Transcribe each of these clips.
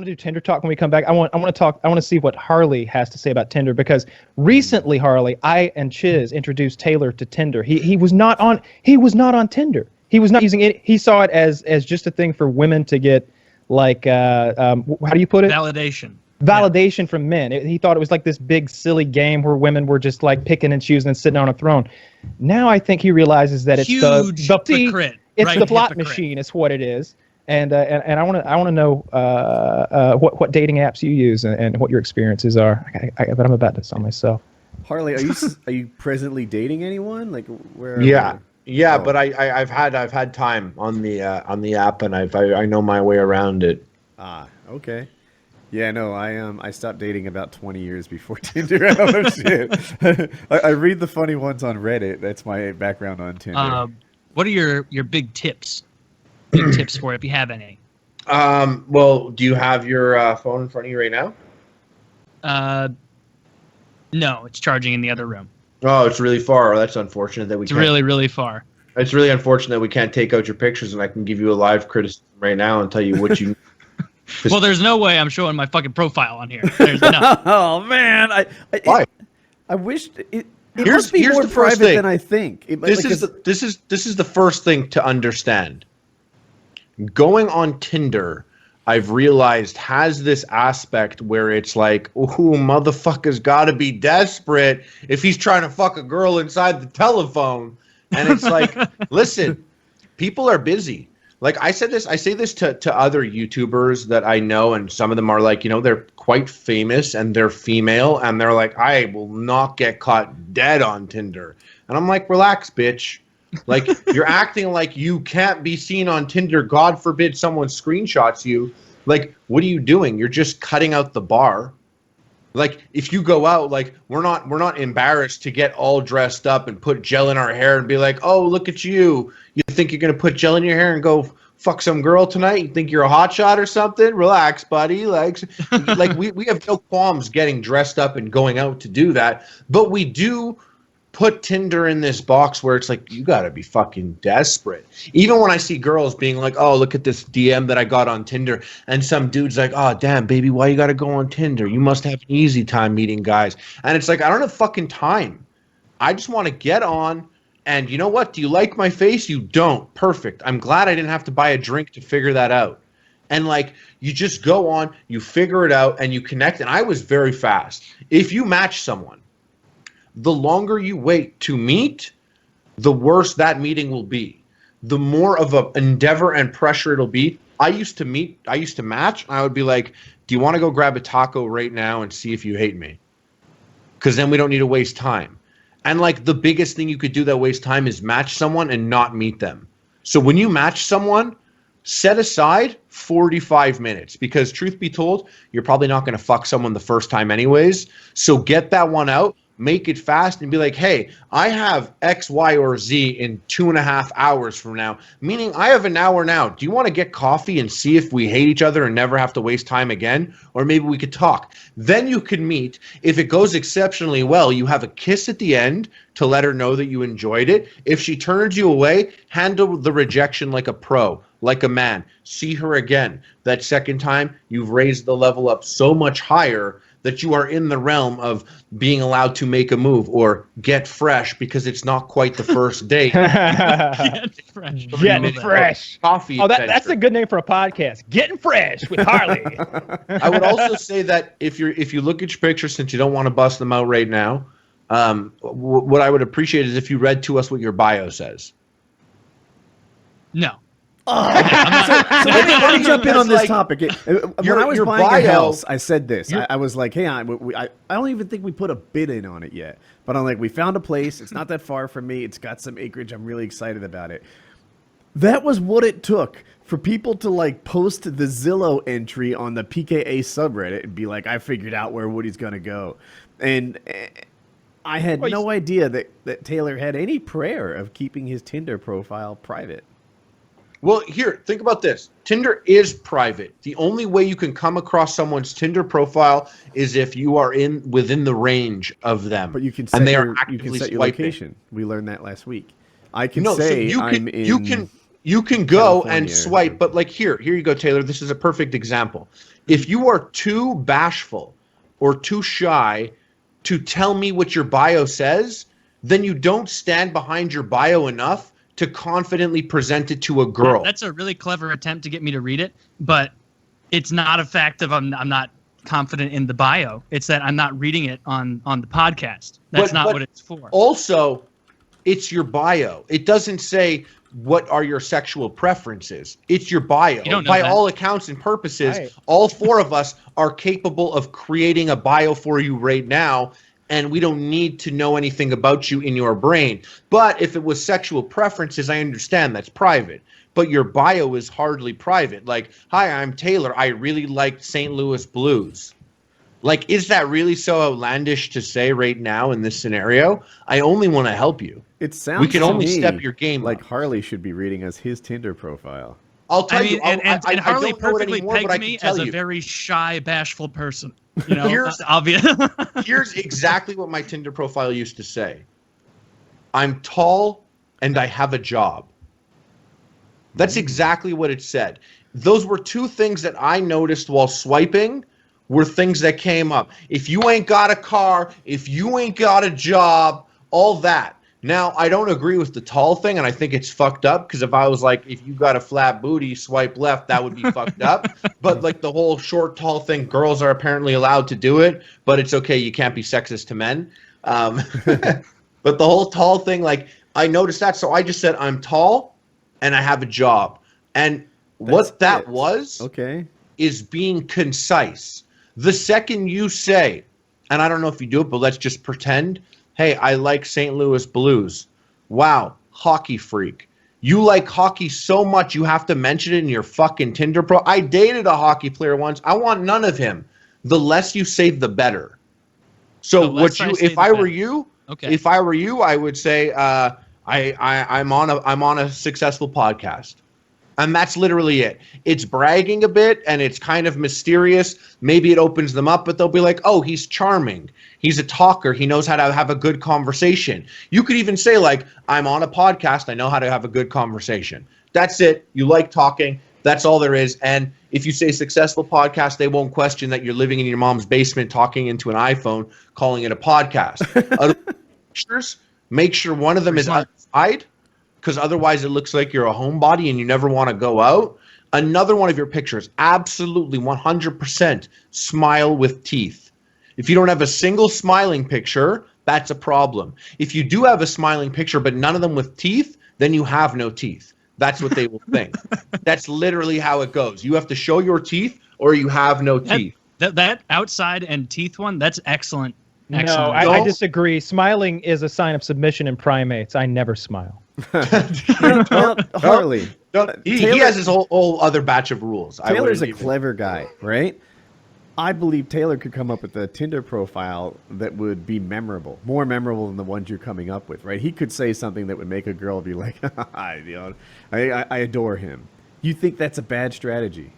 to do Tinder talk when we come back. I want to see what Harley has to say about Tinder, because recently, Harley, I and Chiz introduced Taylor to Tinder. He was not on Tinder. He was not using it. He saw it as just a thing for women to get, like, how do you put it? Validation from men. He thought it was like this big silly game where women were just like picking and choosing and sitting on a throne. Now I think he realizes that it's the plot machine. It's what it is. And I want to know what dating apps you use and what your experiences are. But I'm about to sell myself. Harley, are you presently dating anyone? Like where? Yeah. Yeah, but I've had time on the app, and I know my way around it. Ah, okay. Yeah, no, I stopped dating about 20 years before Tinder. Oh shit! I read the funny ones on Reddit. That's my background on Tinder. What are your big tips? Big tips for it, if you have any. Well, do you have your phone in front of you right now? No, it's charging in the other room. Oh, it's really far. That's unfortunate that we can't. It's really, really far. It's really unfortunate that we can't take out your pictures, and I can give you a live criticism right now and tell you what you. Well, there's no way I'm showing my fucking profile on here. There's no. Oh man, Why? I wish it must be more private than I think. This is the first thing to understand. Going on Tinder, I've realized, has this aspect where it's like, ooh, motherfucker's got to be desperate if he's trying to fuck a girl inside the telephone. And it's like, listen, people are busy. Like I say this to other YouTubers that I know, and some of them are like, they're quite famous and they're female, and they're like, I will not get caught dead on Tinder. And I'm like, relax, bitch. Like, you're acting like you can't be seen on Tinder. God forbid someone screenshots you. Like, what are you doing? You're just cutting out the bar. Like, if you go out, like, we're not embarrassed to get all dressed up and put gel in our hair and be like, oh, look at you. You think you're going to put gel in your hair and go fuck some girl tonight? You think you're a hotshot or something? Relax, buddy. Like we have no qualms getting dressed up and going out to do that. But we do put Tinder in this box where it's like, you gotta be fucking desperate. Even when I see girls being like, oh, look at this DM that I got on Tinder, and some dude's like, oh, damn, baby, why you gotta go on Tinder? You must have an easy time meeting guys. And it's like, I don't have fucking time. I just want to get on, and you know what? Do you like my face? You don't. Perfect. I'm glad I didn't have to buy a drink to figure that out. And like, you just go on, you figure it out, and you connect. And I was very fast. If you match someone, the longer you wait to meet, the worse that meeting will be. The more of an endeavor and pressure it'll be. I used to match, and I would be like, do you want to go grab a taco right now and see if you hate me? Because then we don't need to waste time. And like, the biggest thing you could do that wastes time is match someone and not meet them. So when you match someone, set aside 45 minutes, because truth be told, you're probably not going to fuck someone the first time anyways. So get that one out. Make it fast and be like, hey, I have X, Y, or Z in 2.5 hours from now, meaning I have an hour now. Do you want to get coffee and see if we hate each other and never have to waste time again? Or maybe we could talk. Then you can meet. If it goes exceptionally well, you have a kiss at the end to let her know that you enjoyed it. If she turns you away, handle the rejection like a pro, like a man. See her again. That second time, you've raised the level up so much higher that you are in the realm of being allowed to make a move or get fresh, because it's not quite the first date. Get fresh. Getting fresh. Coffee. Oh, that's a good name for a podcast. Getting fresh with Harley. I would also say that if you look at your pictures, since you don't want to bust them out right now, what I would appreciate is if you read to us what your bio says. No. So let me jump in on this topic. When I was buying a house, I said this. I was like, hey, I don't even think we put a bid in on it yet. But I'm like, we found a place. It's not that far from me. It's got some acreage. I'm really excited about it. That was what it took for people to like post the Zillow entry on the PKA subreddit and be like, I figured out where Woody's going to go. And I had no idea that Taylor had any prayer of keeping his Tinder profile private. Well, here, think about this. Tinder is private. The only way you can come across someone's Tinder profile is if you are within the range of them. But you can set your location. We learned that last week. I can say I'm in. You can go and California. swipe, but like here you go, Taylor. This is a perfect example. If you are too bashful or too shy to tell me what your bio says, then you don't stand behind your bio enough to confidently present it to a girl. That's a really clever attempt to get me to read it, but it's not a fact of I'm not confident in the bio. It's that I'm not reading it on the podcast. That's not what it's for. Also, it's your bio. It doesn't say what are your sexual preferences. It's your bio. You don't know By that. all accounts and purposes, Right. all four of us are capable of creating a bio for you right now, and we don't need to know anything about you in your brain. But if it was sexual preferences, I understand that's private. But your bio is hardly private. Like, hi, I'm Taylor. I really liked St. Louis Blues. Like, is that really so outlandish to say right now in this scenario? I only want to help you. It sounds We can to only me step your game like up. Harley should be reading us his Tinder profile. I'll tell I mean, you, and I Harley don't know it perfectly anymore, but I pegged can me tell as a you. very shy, bashful person. You know, Here's- obvious. Here's exactly what my Tinder profile used to say. I'm tall and I have a job. That's exactly what it said. Those were two things that I noticed while swiping were things that came up. If you ain't got a car, if you ain't got a job, all that. Now, I don't agree with the tall thing, and I think it's fucked up, because if I was like, if you got a flat booty, swipe left, that would be fucked up. But like the whole short, tall thing, girls are apparently allowed to do it, but it's okay, you can't be sexist to men. But the whole tall thing, like, I noticed that, so I just said, I'm tall, and I have a job. And what that it. was Okay. is being concise. The second you say, and I don't know if you do it, but let's just pretend, hey, I like St. Louis Blues. Wow, hockey freak. You like hockey so much you have to mention it in your fucking Tinder pro. I dated a hockey player once. I want none of him. The less you say, the better. So The less what I you, say, if the I were better. you, Okay. if I were you, I would say I'm on a successful podcast. And that's literally it. It's bragging a bit and it's kind of mysterious. Maybe it opens them up, but they'll be like, oh, he's charming. He's a talker. He knows how to have a good conversation. You could even say, like, I'm on a podcast. I know how to have a good conversation. That's it. You like talking. That's all there is. And if you say successful podcast, they won't question that you're living in your mom's basement talking into an iPhone, calling it a podcast. Other pictures, make sure one of them is Smart. outside, because otherwise it looks like you're a homebody and you never want to go out. Another one of your pictures, absolutely 100% smile with teeth. If you don't have a single smiling picture, that's a problem. If you do have a smiling picture but none of them with teeth, then you have no teeth. That's what they will think. That's literally how it goes. You have to show your teeth or you have no teeth. That outside and teeth one, that's excellent. No, Excellent. I disagree. Smiling is a sign of submission in primates. I never smile. Well, Harley. He Taylor- has his whole other batch of rules. I Taylor's wouldn't a even- clever guy, right? I believe Taylor could come up with a Tinder profile that would be memorable, more memorable than the ones you're coming up with, right? He could say something that would make a girl be like, I adore him. You think that's a bad strategy?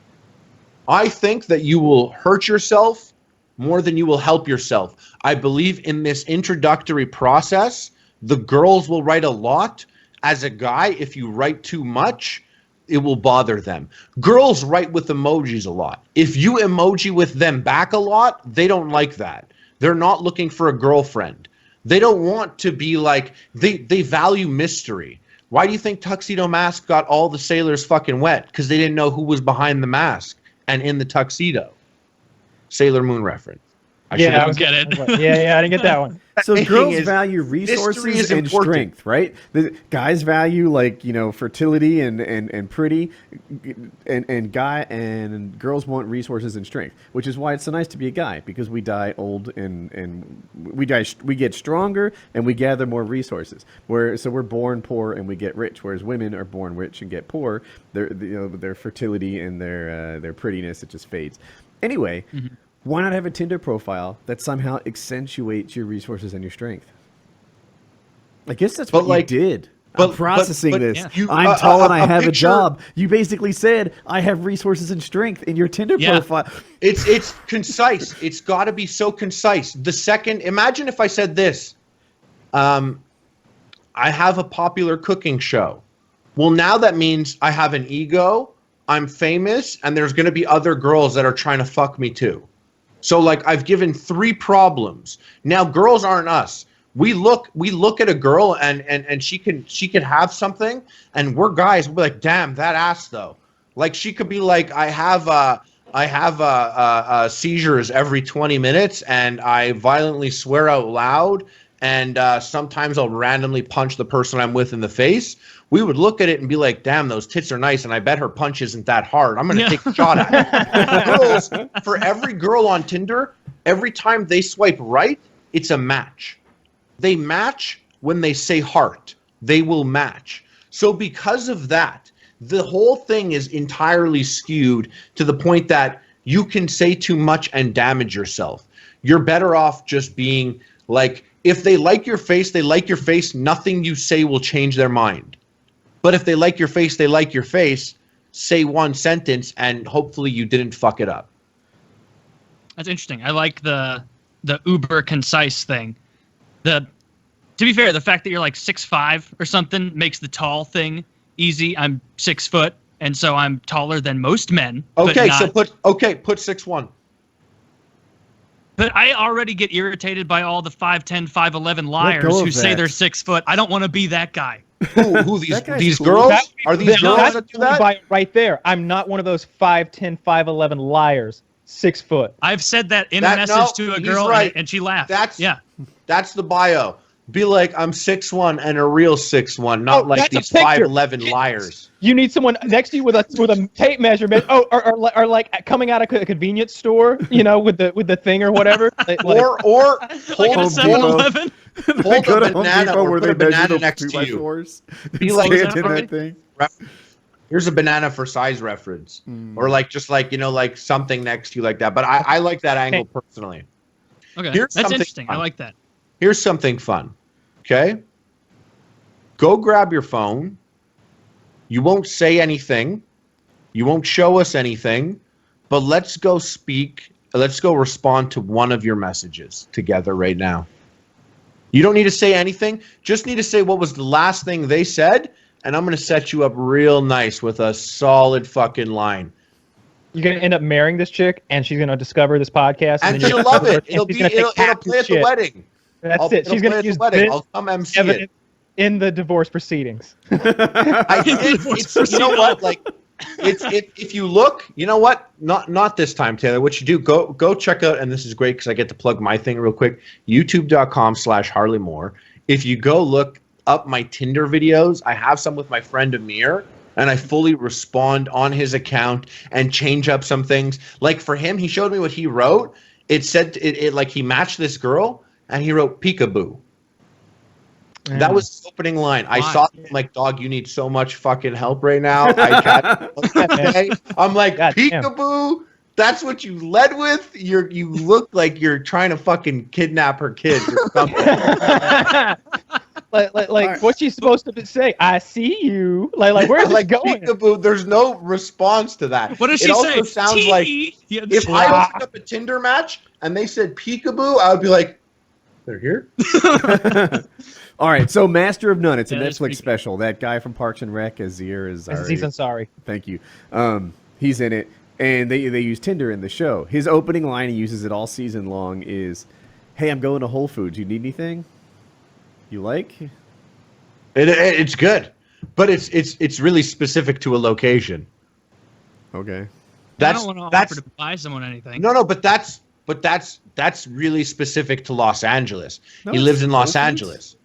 I think that you will hurt yourself more than you will help yourself. I believe in this introductory process, the girls will write a lot. As a guy, if you write too much, it will bother them. Girls write with emojis a lot. If you emoji with them back a lot, they don't like that. They're not looking for a girlfriend. They don't want to be like, they value mystery. Why do you think Tuxedo Mask got all the sailors fucking wet? Because they didn't know who was behind the mask and in the tuxedo. Sailor Moon reference. I I should've- get it. Yeah, I didn't get that one. So Thing girls is, value mystery resources is and important. strength, right? The guys value fertility and pretty, and girls want resources and strength, which is why it's so nice to be a guy, because we die old and we get stronger and we gather more resources. So we're born poor and we get rich, whereas women are born rich and get poor. Their fertility and their prettiness, it just fades. Anyway. Mm-hmm. Why not have a Tinder profile that somehow accentuates your resources and your strength? I guess that's what you did. I'm processing this. yeah. I'm tall and I have a picture- job. You basically said, I have resources and strength in your Tinder profile. It's concise. It's got to be so concise. The second, imagine if I said this, I have a popular cooking show. Well, now that means I have an ego, I'm famous, and there's going to be other girls that are trying to fuck me too. So like I've given 3 problems. Now girls aren't us. We look at a girl and she can have something, and we're guys, we'll be like, damn, that ass though. Like she could be like, I have seizures every 20 minutes and I violently swear out loud, and sometimes I'll randomly punch the person I'm with in the face. We would look at it and be like, damn, those tits are nice, and I bet her punch isn't that hard. I'm going to take a shot at it. Girls, for every girl on Tinder, every time they swipe right, it's a match. They match when they say heart. They will match. So because of that, the whole thing is entirely skewed to the point that you can say too much and damage yourself. You're better off just being like, if they like your face, they like your face. Nothing you say will change their mind. But if they like your face, they like your face. Say one sentence, and hopefully you didn't fuck it up. That's interesting. I like the uber concise thing. To be fair, the fact that you're like 6'5" or something makes the tall thing easy. I'm 6 foot, and so I'm taller than most men. Okay, so put 6'1". But I already get irritated by all the 5'10", 5'11" liars who say they're 6 foot. I don't want to be that guy. Who these girls? Are these girls that do that? Right there. I'm not one of those 5'10", 5'11" liars. 6 foot. I've said that in a message to a girl, right. and she laughed. That's the bio. Be like, I'm 6'1" and a real 6'1", not like these 5'11" liars. You need someone next to you with a tape measurement. Oh, or like coming out of a convenience store, you know, with the thing or whatever. or like at a 7-Eleven. Hold a banana or put a banana next to you. Be like, here's a banana for size reference, or like just like, you know, like something next to you like that. But I like that angle personally. Okay, that's interesting. Fun. I like that. Here's something fun. Okay, go grab your phone. You won't say anything. You won't show us anything. But let's go respond to one of your messages together right now. You don't need to say anything. Just need to say what was the last thing they said, and I'm going to set you up real nice with a solid fucking line. You're going to end up marrying this chick, and she's going to discover this podcast. And she'll love it. It'll play at the wedding. That's it. She's going to use this I'll come MC it. In the divorce proceedings. You know what? Like, if you look, you know what? Not this time, Taylor. What you do, go check out, and this is great because I get to plug my thing real quick. YouTube.com/HarleyMoore. If you go look up my Tinder videos, I have some with my friend Amir, and I fully respond on his account and change up some things. Like for him, he showed me what he wrote. It said it like he matched this girl, and he wrote peekaboo. That was the opening line. I saw him like, dog, you need so much fucking help right now. I'm like, peekaboo? That's what you led with? You look like you're trying to fucking kidnap her kids or something. like what's she supposed to say? I see you. Like where's it going? Peekaboo, there's no response to that. What does she say? It also sounds like if I opened up a Tinder match and they said peekaboo, I would be like, they're here? All right, so Master of None. It's a Netflix special. That guy from Parks and Rec, Azir is. Aziz Ansari. Thank you. He's in it, and they use Tinder in the show. His opening line, he uses it all season long, is, "Hey, I'm going to Whole Foods. You need anything? You like?" It's good, but it's really specific to a location. Okay. I don't want to offer to buy someone anything. No, but that's really specific to Los Angeles. No, he lives in Los Angeles.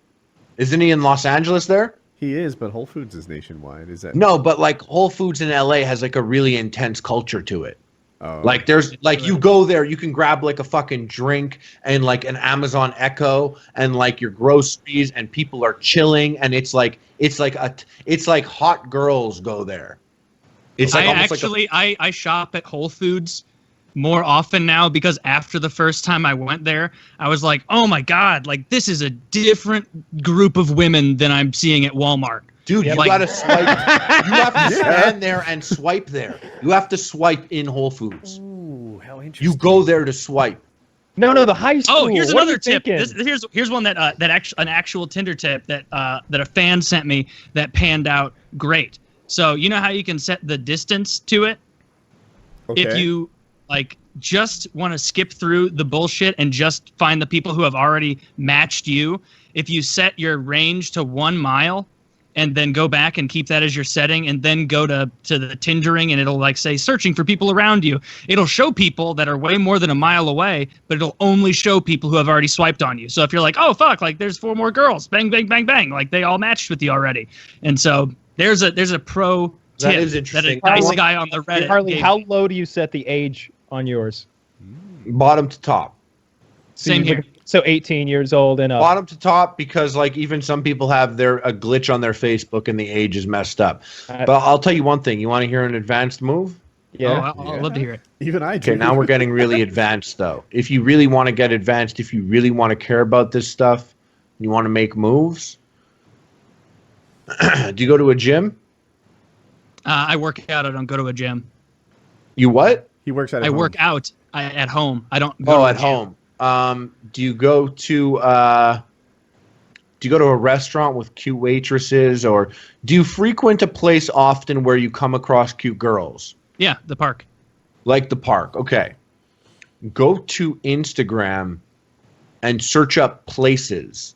Isn't he in Los Angeles there? He is, but Whole Foods is nationwide. Is that? No, but like Whole Foods in LA has like a really intense culture to it. Oh. Like there's like you go there, you can grab like a fucking drink and like an Amazon Echo and like your groceries, and people are chilling, and it's like hot girls go there. It's like I shop at Whole Foods more often now because after the first time I went there, I was like, oh my God, like this is a different group of women than I'm seeing at Walmart. Dude, you gotta swipe. You have to stand there and swipe there. You have to swipe in Whole Foods. Ooh, how interesting. You go there to swipe. No, the high school. Oh, here's What are another you tip. thinking? Here's one that an actual Tinder tip that a fan sent me that panned out great. So you know how you can set the distance to it? Okay. If you like just want to skip through the bullshit and just find the people who have already matched you, if you set your range to 1 mile and then go back and keep that as your setting and then go to the Tindering and it'll like say searching for people around you. It'll show people that are way more than 1 mile away, but it'll only show people who have already swiped on you. So if you're like, oh fuck, like there's 4 more girls, bang, bang, bang, bang, like they all matched with you already. And so there's a pro tip That is interesting. that a nice guy on the Reddit Harley, gave how me. low do you set the age on yours? Bottom to top. Same here. So 18 years old and up. Bottom to top, because like even some people have a glitch on their Facebook and the age is messed up. But I'll tell you one thing. You want to hear an advanced move? Yeah. Oh, I'd love to hear it. Even I do. Okay, now we're getting really advanced though. If you really want to get advanced, if you really want to care about this stuff, you want to make moves. Do you go to a gym? I work out. I don't go to a gym. You what? He works at I home. work out at home. I don't go to a At gym. home. Do you go to a restaurant with cute waitresses, or do you frequent a place often where you come across cute girls? Yeah, the park. Like the park. Okay. Go to Instagram and search up places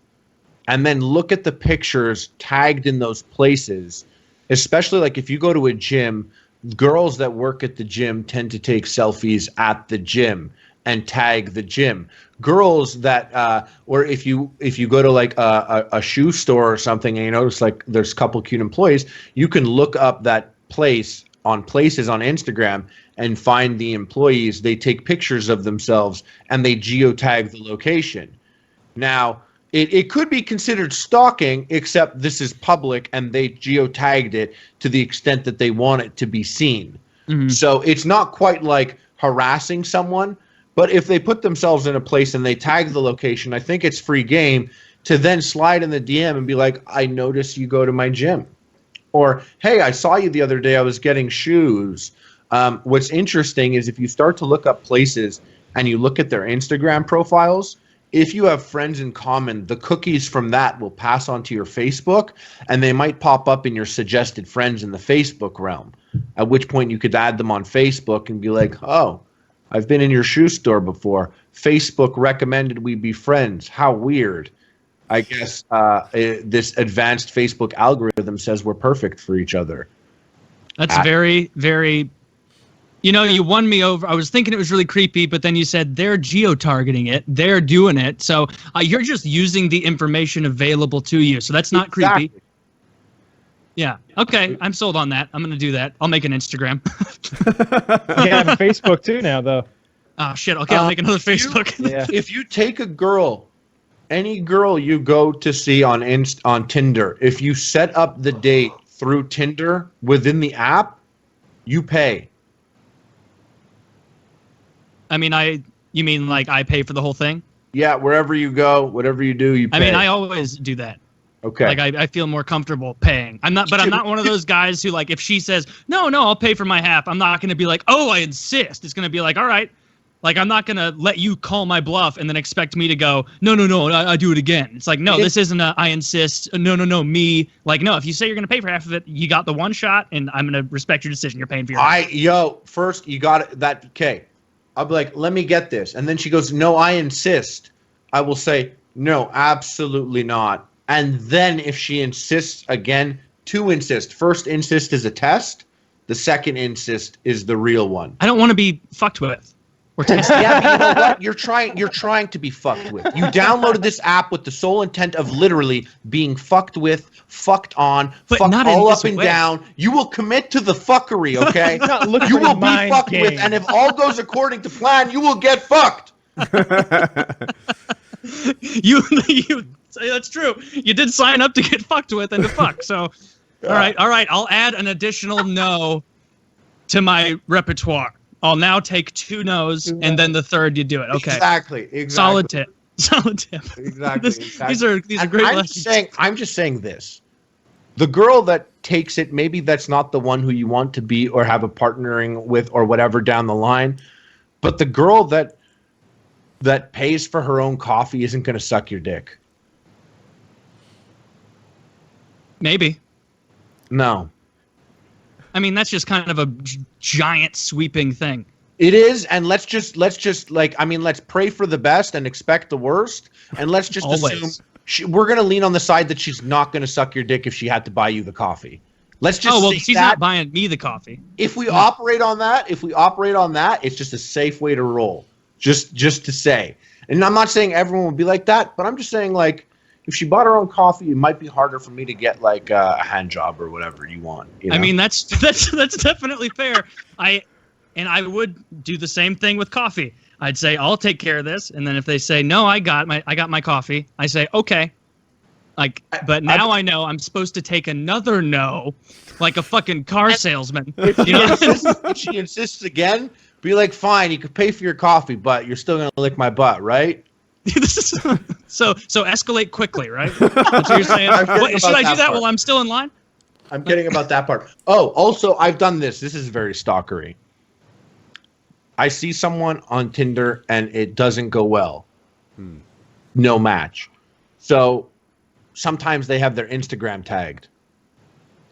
and then look at the pictures tagged in those places. Especially like if you go to a gym, girls that work at the gym tend to take selfies at the gym and tag the gym. Girls that, or if you go to like a shoe store or something and you notice like there's a couple cute employees, you can look up that place on places on Instagram and find the employees. They take pictures of themselves and they geotag the location. Now, it could be considered stalking, except this is public and they geotagged it to the extent that they want it to be seen. Mm-hmm. So it's not quite like harassing someone, but if they put themselves in a place and they tag the location, I think it's free game to then slide in the DM and be like, I noticed you go to my gym. Or, hey, I saw you the other day. I was getting shoes. What's interesting is if you start to look up places and you look at their Instagram profiles, if you have friends in common, the cookies from that will pass on to your Facebook, and they might pop up in your suggested friends in the Facebook realm, at which point you could add them on Facebook and be like, oh, I've been in your shoe store before. Facebook recommended we be friends. How weird. I guess this advanced Facebook algorithm says we're perfect for each other. That's very, very... You know, you won me over. I was thinking it was really creepy, but then you said they're geo-targeting it. They're doing it. So you're just using the information available to you. So that's not Exactly. creepy. Yeah. Okay. I'm sold on that. I'm going to do that. I'll make an Instagram. You have a Facebook too now, though. Oh, shit. Okay. I'll make another Facebook. Yeah. If you take a girl, any girl you go to see on Tinder, if you set up the date through Tinder within the app, you pay. I mean, you mean like I pay for the whole thing? Yeah, wherever you go, whatever you do, you pay. I mean, I always do that. Okay. Like I feel more comfortable paying. I'm not one of those guys who like if she says no, I'll pay for my half. I'm not going to be like, oh, I insist. It's going to be like, all right. Like I'm not going to let you call my bluff and then expect me to go, no, I do it again. It's like, no, this isn't a I insist. No, me. Like, no, if you say you're going to pay for half of it, you got the one shot, and I'm going to respect your decision. You're paying for your half. First you got it. That okay. I'll be like, let me get this. And then she goes, no, I insist. I will say, no, absolutely not. And then if she insists again, to insist. First insist is a test. The second insist is the real one. I don't want to be fucked with. Or tested. Yeah, but you know what? You're trying to be fucked with. You downloaded this app with the sole intent of literally being fucked with, fucked on, but fucked not all in up this and way. down. You will commit to the fucking, okay? Look You for will the be mind fucked game. with, and if all goes according to plan, you will get fucked. you that's true. You did sign up to get fucked with and to fuck. So all right. I'll add an additional no to my repertoire. I'll now take 2 no's and then the third you do it. Okay. Exactly. Solid tip. Exactly. These are great lessons. I'm just saying this. The girl that takes it, maybe that's not the one who you want to be or have a partnering with or whatever down the line. But the girl that that pays for her own coffee isn't going to suck your dick? Maybe. No. I mean, that's just kind of a giant sweeping thing. It is, and let's just like, I mean, let's pray for the best and expect the worst, and let's just Always. assume we're going to lean on the side that she's not going to suck your dick if she had to buy you the coffee. Let's just she's not buying me the coffee. If we operate on that, it's just a safe way to roll. Just to say. And I'm not saying everyone will be like that, but I'm just saying, like, if she bought her own coffee, it might be harder for me to get like a hand job or whatever you want. You know? I mean, that's definitely fair. I would do the same thing with coffee. I'd say, I'll take care of this, and then if they say no, I got my coffee, I say okay. Like, but now I know I'm supposed to take another no, like a fucking car salesman. If she insists again, be like, fine, you could pay for your coffee, but you're still gonna lick my butt, right? So escalate quickly, right? That's what you're saying. Should I do that while I'm still in line? I'm kidding about that part. Oh, also, I've done this. This is very stalkery. I see someone on Tinder and it doesn't go well. No match. So sometimes they have their Instagram tagged.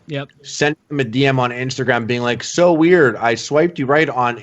Yep. Send them a DM on Instagram being like, so weird. I swiped you right on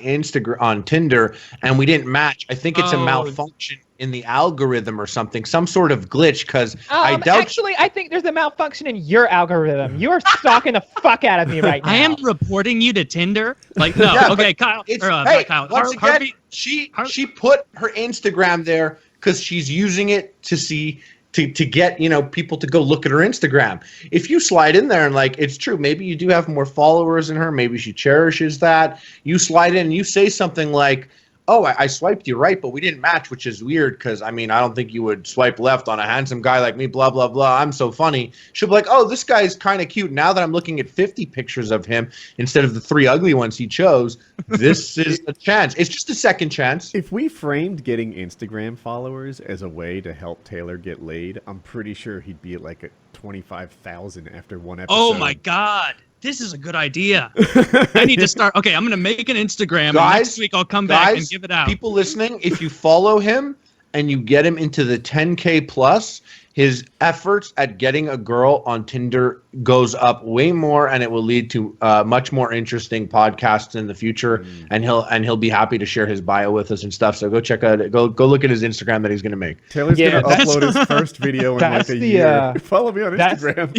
Tinder and we didn't match. I think it's a malfunction in the algorithm or something, some sort of glitch, because I doubt. Actually, I think there's a malfunction in your algorithm. You're stalking the fuck out of me right now. I am reporting you to Tinder. Like, no, Yeah, okay, Kyle. Hey, Kyle. once again, she put her Instagram there because she's using it to see to get, you know, people to go look at her Instagram. If you slide in there and, like, it's true, maybe you do have more followers than her, maybe she cherishes that. You slide in and you say something like, oh, I swiped you right, but we didn't match, which is weird because, I mean, I don't think you would swipe left on a handsome guy like me, blah, blah, blah. I'm so funny. She'll be like, oh, this guy's kind of cute. Now that I'm looking at 50 pictures of him instead of the 3 ugly ones he chose, this is a chance. It's just a second chance. If we framed getting Instagram followers as a way to help Taylor get laid, I'm pretty sure he'd be at like a 25,000 after one episode. Oh, my God. This is a good idea. I need to start. Okay, I'm going to make an Instagram. And next week I'll come back and give it out. People listening, if you follow him and you get him into the 10K plus, his efforts at getting a girl on Tinder goes up way more, and it will lead to much more interesting podcasts in the future. And he'll be happy to share his bio with us and stuff. So go check out go look at his Instagram that he's going to make. Taylor's going to upload his first video in like a year. Follow me on Instagram.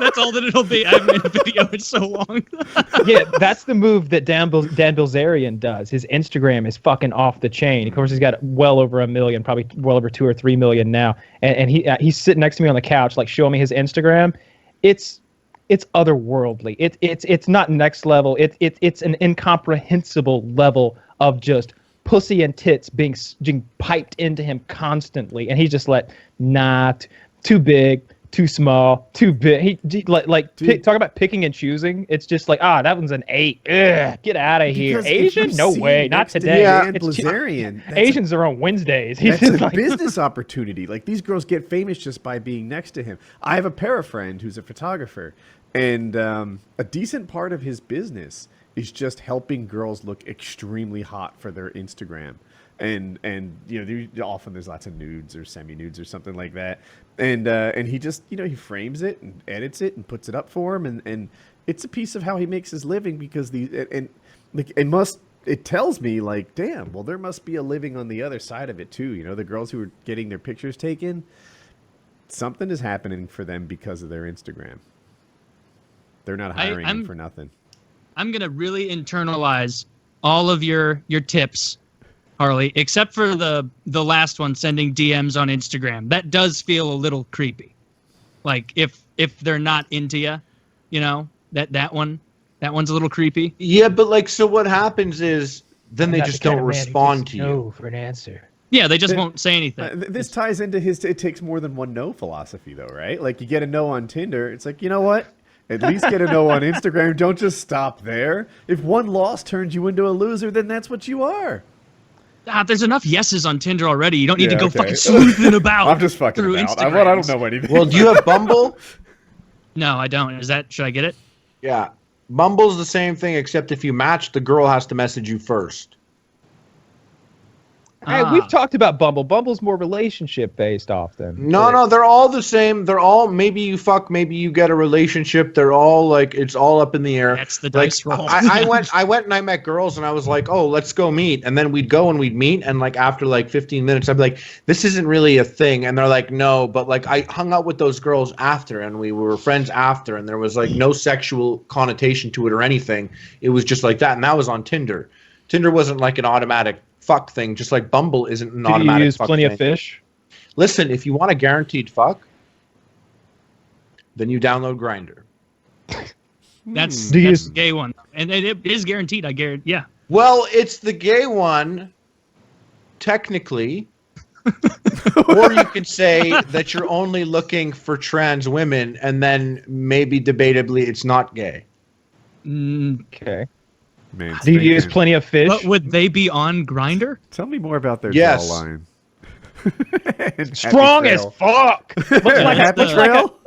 That's all that it'll be. I haven't made a video in so long. Yeah, that's the move that Dan Bilzerian does. His Instagram is fucking off the chain. Of course, he's got well over 1 million, probably well over 2 or 3 million now. And he's sitting next to me on the couch, like showing me his Instagram. It's otherworldly. It's not next level. It's an incomprehensible level of just pussy and tits being piped into him constantly, and he's just like, nah, too big, too small, too big. Talk about picking and choosing. It's just like, that one's an 8. Ugh, get out of here. Asian? No way, not today. Asians are on Wednesdays. That's a business opportunity. Like, these girls get famous just by being next to him. I have a parafriend who's a photographer, and a decent part of his business is just helping girls look extremely hot for their Instagram. And you know, often there's lots of nudes or semi-nudes or something like that. And he just, you know, he frames it and edits it and puts it up for him, and it's a piece of how he makes his living, because it tells me, like, damn, well, there must be a living on the other side of it too. You know, the girls who are getting their pictures taken, something is happening for them because of their Instagram. They're not hiring them for nothing. I'm gonna really internalize all of your tips, Harley, except for the last one, sending DMs on Instagram. That does feel a little creepy. Like, if they're not into you, you know, that one's a little creepy. Yeah, but like, so what happens is then they just don't respond to you. No for an answer. Yeah, they just won't say anything. This ties into his "it takes more than one no" philosophy, though, right? Like, you get a no on Tinder, it's like, you know what? At least get a no on Instagram. Don't just stop there. If one loss turns you into a loser, then that's what you are. There's enough yeses on Tinder already. You don't need to go fucking sleuthing about. I'm just fucking through about. Instagrams. I don't know anything. Well, do you have Bumble? No, I don't. Should I get it? Yeah. Bumble's the same thing, except if you match, the girl has to message you first. Hey, we've talked about Bumble. Bumble's more relationship based often. No, they're all the same. They're all maybe you fuck, maybe you get a relationship. They're all like it's all up in the air. That's the dice roll. I went and I met girls and I was like, oh, let's go meet. And then we'd go and we'd meet and like after like 15 minutes, I'd be like, this isn't really a thing. And they're like, no, but like I hung out with those girls after and we were friends after and there was like no sexual connotation to it or anything. It was just like that. And that was on Tinder. Tinder wasn't like an automatic fuck thing, just like Bumble isn't an automatic. Do you use fuck Plenty thing. of Fish? Listen, if you want a guaranteed fuck, then you download Grindr. That's the gay one, and it is guaranteed. I guarantee. Yeah. Well, it's the gay one, technically, or you can say that you're only looking for trans women, and then maybe debatably it's not gay. Okay. Man, do you use Plenty of Fish? But would they be on Grindr? Tell me more about their Yes. jawline. Strong as fuck.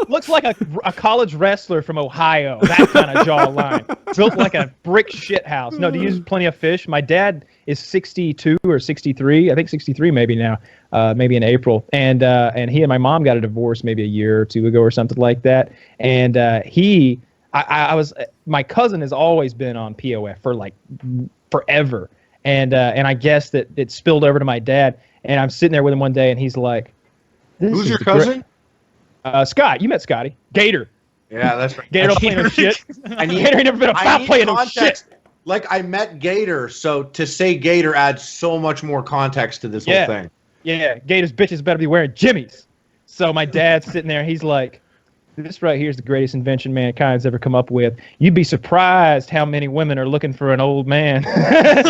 Looks like a college wrestler from Ohio. That kind of jawline. Built like a brick shit house. No, do you use Plenty of Fish? My dad is 62 or 63. I think 63 maybe now. Maybe in April. And he and my mom got a divorce maybe a year or two ago or something like that. And my cousin has always been on POF for like forever. And I guess that it spilled over to my dad. And I'm sitting there with him one day, and he's like, "Who's your cousin?" Scott. You met Scotty. Gator. Yeah, that's right. Gator don't play no shit. Gator ain't never been about playing no shit. Like, I met Gator, so to say Gator adds so much more context to this whole thing. Yeah, Gator's bitches better be wearing jimmies. So my dad's sitting there, he's like, this right here is the greatest invention mankind's ever come up with. You'd be surprised how many women are looking for an old man. And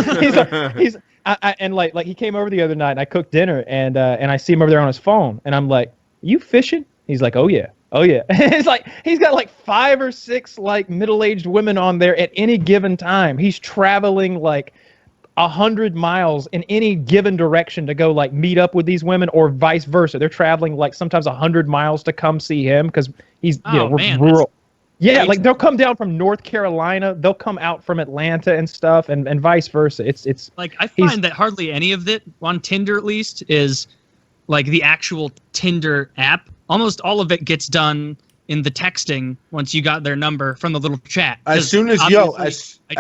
he came over the other night and I cooked dinner and I see him over there on his phone and I'm like, you fishing? He's like, oh yeah. It's like he's got like 5 or 6 like middle-aged women on there at any given time. He's traveling like 100 miles in any given direction to go like meet up with these women or vice versa. They're traveling like sometimes 100 miles to come see him because he's rural. Yeah, like they'll come down from North Carolina, they'll come out from Atlanta and stuff, and vice versa. It's like I find that hardly any of it on Tinder at least is like the actual Tinder app. Almost all of it gets done in the texting once you got their number from the little chat. As soon as I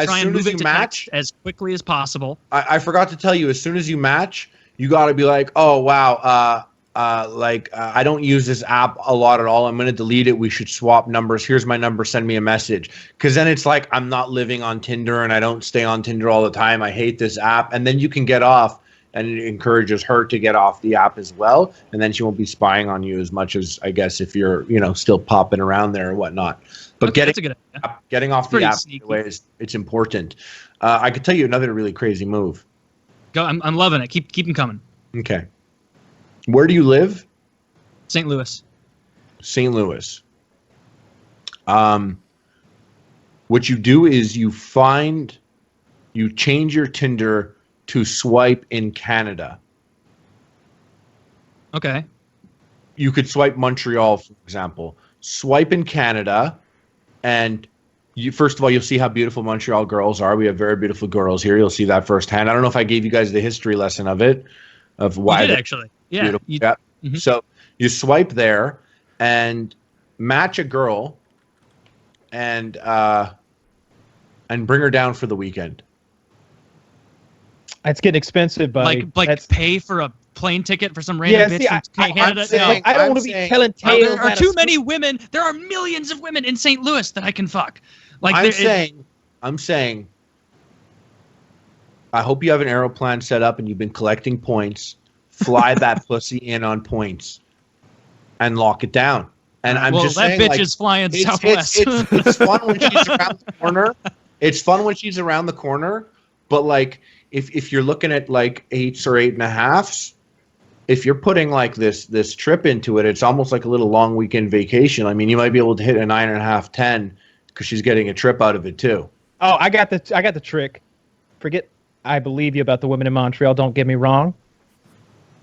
try and move it to match as quickly as possible. I forgot to tell you, as soon as you match, you got to be like, oh wow, I don't use this app a lot at all. I'm gonna delete it. We should swap numbers. Here's my number. Send me a message. Because then it's like I'm not living on Tinder and I don't stay on Tinder all the time. I hate this app. And then you can get off. And it encourages her to get off the app as well, and then she won't be spying on you as much as I guess if you're still popping around there or whatnot. But that's a good idea. Getting off the app it's important. I could tell you another really crazy move. Go, I'm loving it. Keep them coming. Okay, where do you live? St. Louis. St. Louis. What you do is you change your Tinder to swipe in Canada. Okay. You could swipe Montreal, for example. Swipe in Canada, and first of all, you'll see how beautiful Montreal girls are. We have very beautiful girls here. You'll see that firsthand. I don't know if I gave you guys the history lesson of it, of why. You did actually. Yeah. Yeah. Mm-hmm. So you swipe there and match a girl, and bring her down for the weekend. It's getting expensive, buddy. Like pay for a plane ticket for some random bitch from Canada. I don't want to be telling tales. There are too many women. There are millions of women in St. Louis that I can fuck. Like I'm saying. I hope you have an aeroplan set up and you've been collecting points. Fly that pussy in on points, and lock it down. And I'm just saying, that bitch is flying Southwest. It's fun when she's around the corner. It's fun when she's around the corner, but like. If you're looking at like 8s or 8.5s, if you're putting like this trip into it, it's almost like a little long weekend vacation. I mean, you might be able to hit a 9.5, 10 because she's getting a trip out of it too. Oh, I got the trick. Forget I believe you about the women in Montreal. Don't get me wrong.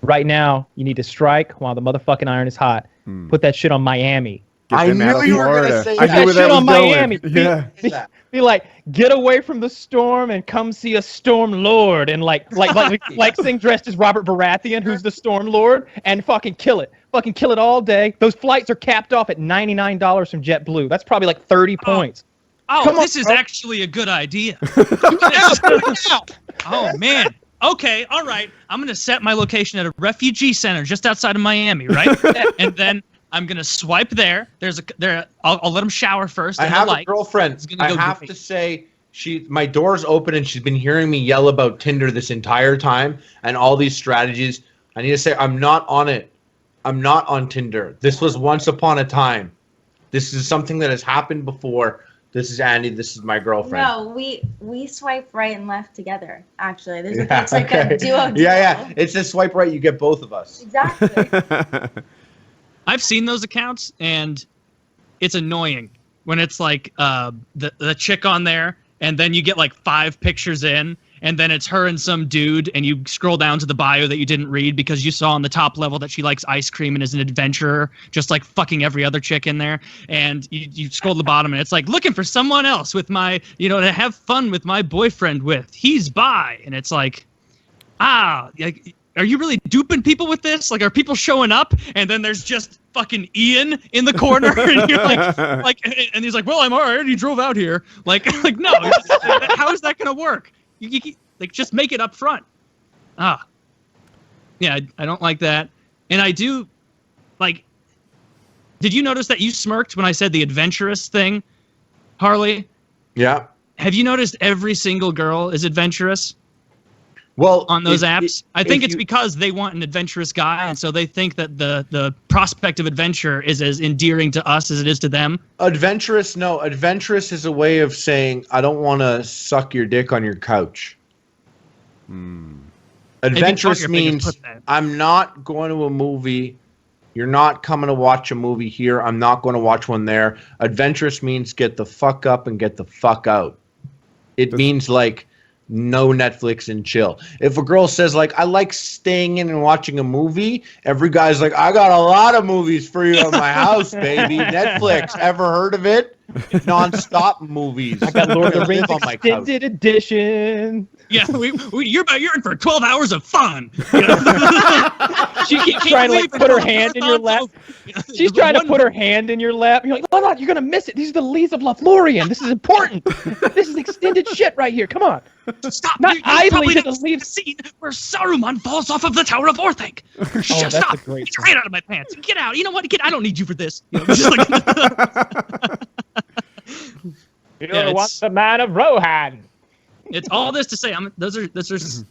Right now, you need to strike while the motherfucking iron is hot. Put that shit on Miami. Get I them out knew of you were Florida. gonna say I that. knew where Shit that was on Miami. going. Yeah. Be like, get away from the storm and come see a storm lord, and like sing dressed as Robert Baratheon, who's the storm lord, and fucking kill it all day. Those flights are capped off at $99 from JetBlue. That's probably like 30 points. Come on, this is bro. actually a good idea. Do it now. Oh man. Okay, all right. I'm gonna set my location at a refugee center just outside of Miami, right? And then I'm gonna swipe there. I'll let him shower first. I and have he'll a girlfriend. It's gonna I go have great. to say, my door's open and she's been hearing me yell about Tinder this entire time and all these strategies. I need to say, I'm not on it. I'm not on Tinder. This was once upon a time. This is something that has happened before. This is Andy. This is my girlfriend. No, we swipe right and left together. Actually, it's like a duo. Yeah. It's a swipe right. You get both of us. Exactly. I've seen those accounts, and it's annoying when it's like the chick on there, and then you get like 5 pictures in, and then it's her and some dude, and you scroll down to the bio that you didn't read because you saw on the top level that she likes ice cream and is an adventurer, just like fucking every other chick in there. And you scroll to the bottom, and it's like, looking for someone else with my, to have fun with my boyfriend with. He's bi. And it's like, like, are you really duping people with this? Like, are people showing up? And then there's just fucking Ian in the corner, and you're like, and he's like, well, I already drove out here. Like no, how is that gonna work? You like, just make it up front. Yeah, I don't like that. And I do, like, did you notice that you smirked when I said the adventurous thing, Harley? Yeah. Have you noticed every single girl is adventurous? Well, on those apps? I think it's because they want an adventurous guy, and so they think that the prospect of adventure is as endearing to us as it is to them. Adventurous is a way of saying, I don't want to suck your dick on your couch. Adventurous means I'm not going to a movie. You're not coming to watch a movie here. I'm not going to watch one there. Adventurous means get the fuck up and get the fuck out. It means like no Netflix and chill. If a girl says like, I like staying in and watching a movie, every guy's like, I got a lot of movies for you at my house, baby. Netflix, ever heard of it? Non-stop movies. I got Lord of the Rings extended edition. Yeah, you're in for 12 hours of fun. She keeps trying to like put her hand in your lap. She's trying to put her hand in your lap. You're like, no, you're gonna miss it. These are the leaves of Lothlorien. This is important. This is extended shit right here. Come on. Stop. Not idly to the leaves. Scene where Saruman falls off of the Tower of Orthanc. Shut up. Get right out of my pants. Get out. You know what? I don't need you for this. You don't want the man of Rohan. It's all this to say. Those are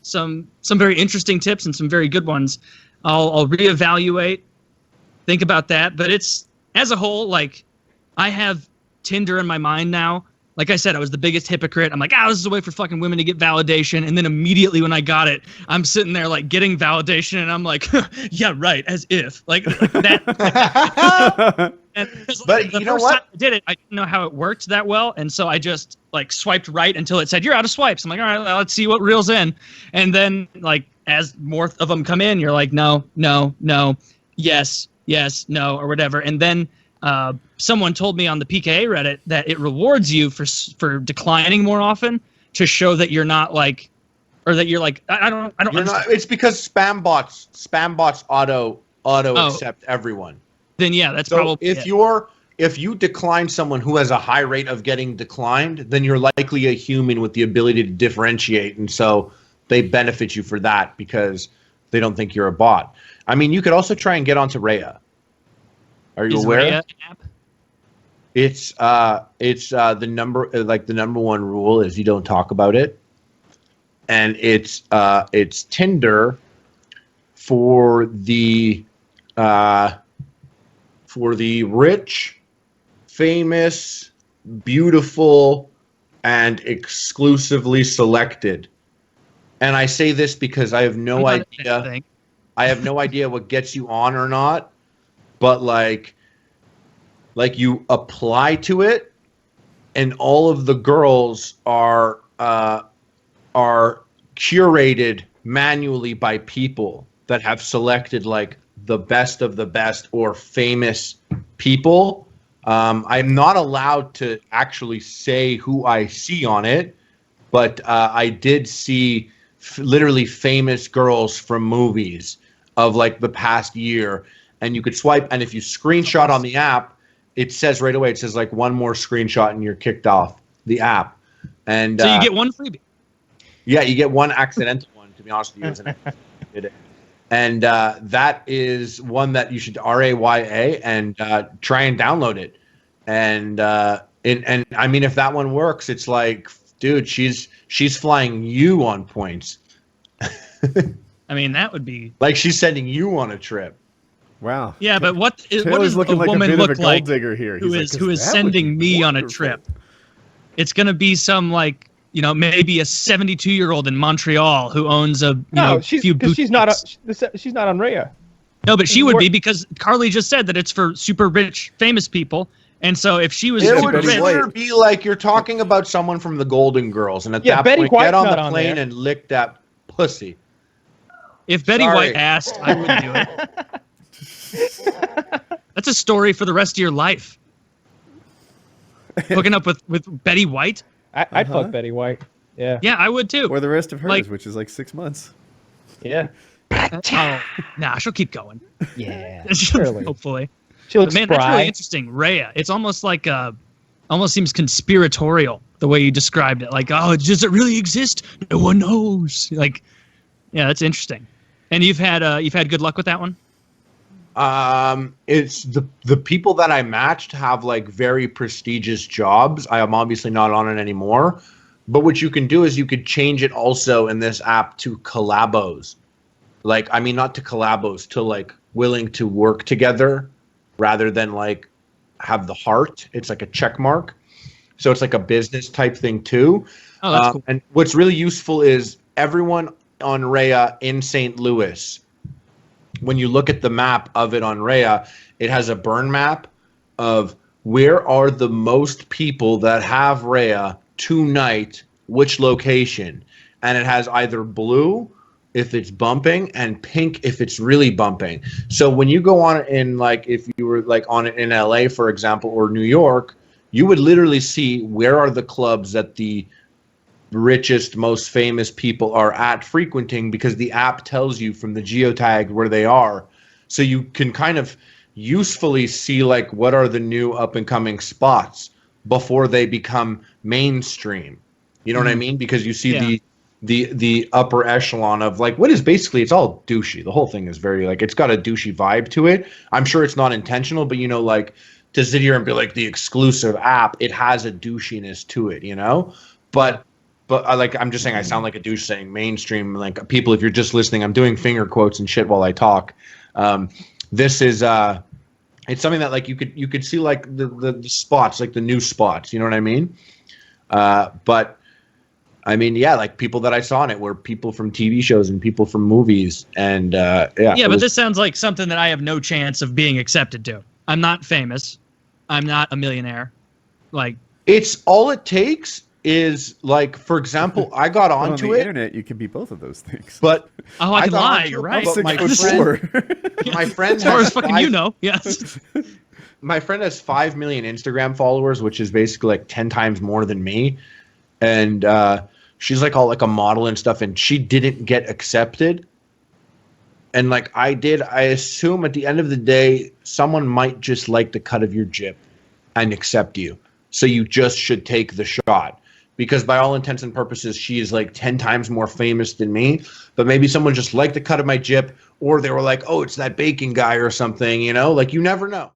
some very interesting tips and some very good ones. I'll reevaluate, think about that. But it's, as a whole, like, I have Tinder in my mind now. Like I said, I was the biggest hypocrite. I'm like, this is a way for fucking women to get validation. And then immediately when I got it, I'm sitting there like getting validation, and I'm like, yeah, right, as if like that. But you know what? I did it. I didn't know how it worked that well, and so I just like swiped right until it said you're out of swipes. I'm like, all right, well, let's see what reels in. And then like as more of them come in, you're like, no, yes, no, or whatever. And then someone told me on the PKA Reddit that it rewards you for declining more often to show that you're not like, or that you're like, I don't. You're not, it's because spam bots auto accept everyone. Then yeah, that's so probably if you decline someone who has a high rate of getting declined, then you're likely a human with the ability to differentiate, and so they benefit you for that because they don't think you're a bot. I mean, you could also try and get onto Raya. Are you aware? Raya an app? It's the number one rule is you don't talk about it, and it's Tinder for the rich, famous, beautiful, and exclusively selected. And I say this because I have no idea. I have no idea what gets you on or not, but like you apply to it, and all of the girls are curated manually by people that have selected like the best of the best or famous people I'm not allowed to actually say who I see on it, but I did see literally famous girls from movies of like the past year, and you could swipe, and if you screenshot on the app, it says right away, it says like one more screenshot and you're kicked off the app. And so you get one freebie. Yeah, you get one accidental one, to be honest with you, isn't it? Did it. And that is one that you should Raya and try and download it. And I mean, if that one works, it's like, dude, she's flying you on points. I mean, that would be like she's sending you on a trip. Wow. Yeah, but what Taylor's does looking a like woman a bit look of a gold like digger here. who He's is sending me on a trip? It's gonna be some like, you know, maybe a 72-year-old in Montreal who owns a few boutiques. she's not on Raya. No, but she would be, because Carly just said that it's for super rich, famous people. And so if she was it super would rich, be like you're talking about someone from the Golden Girls, and at that Betty point, White's get on not the on plane there. and lick that pussy. if Betty White asked, I would do it. That's a story for the rest of your life. Hooking up with Betty White? I'd fuck Betty White. Yeah. Yeah, I would too. Or the rest of hers, Like- which is like 6 months. Yeah. Oh, nah, she'll keep going. Yeah. Hopefully. She looks But man, spry. that's really interesting. Raya. It's almost like almost seems conspiratorial the way you described it. Like, oh, does it really exist? No one knows. Like, yeah, that's interesting. And you've had good luck with that one? It's the people that I matched have like very prestigious jobs. I am obviously not on it anymore, but what you can do is you could change it also in this app to collabos. Like, I mean, not to collabos, to like willing to work together rather than like have the heart. It's like a check mark. So it's like a business type thing too. Oh, that's cool. And what's really useful is everyone on Raya in St. Louis, when you look at the map of it on Raya, it has a burn map of where are the most people that have Raya tonight, which location. And it has either blue if it's bumping and pink if it's really bumping. So when you go on it in, like, if you were like on it in LA, for example, or New York, you would literally see where are the clubs that the richest, most famous people are at frequenting, because the app tells you from the geotag where they are. So you can kind of usefully see like what are the new up and coming spots before they become mainstream. You know what I mean? Because you see the upper echelon of like what is basically, it's all douchey. The whole thing is very like, it's got a douchey vibe to it. I'm sure it's not intentional, but you know, like to sit here and be like the exclusive app, it has a douchiness to it, you know? But I'm just saying, I sound like a douche saying mainstream. Like, people, if you're just listening, I'm doing finger quotes and shit while I talk. This is it's something that like you could see like the spots, like the new spots. You know what I mean? But I mean, yeah, like people that I saw in it were people from TV shows and people from movies, and yeah. But this sounds like something that I have no chance of being accepted to. I'm not famous. I'm not a millionaire. Like, it's all it takes. Is like, for example, I got onto on the it. internet, you can be both of those things. But I can lie. You're right. But my friend as far has as fucking you know, yes. My friend has 5 million Instagram followers, which is basically like 10 times more than me, and she's like all like a model and stuff, and she didn't get accepted. And like I did, I assume at the end of the day, someone might just like the cut of your jib and accept you. So you just should take the shot. Because by all intents and purposes, she is like 10 times more famous than me. But maybe someone just liked the cut of my jib, or they were like, oh, it's that bacon guy or something, you know? Like, you never know.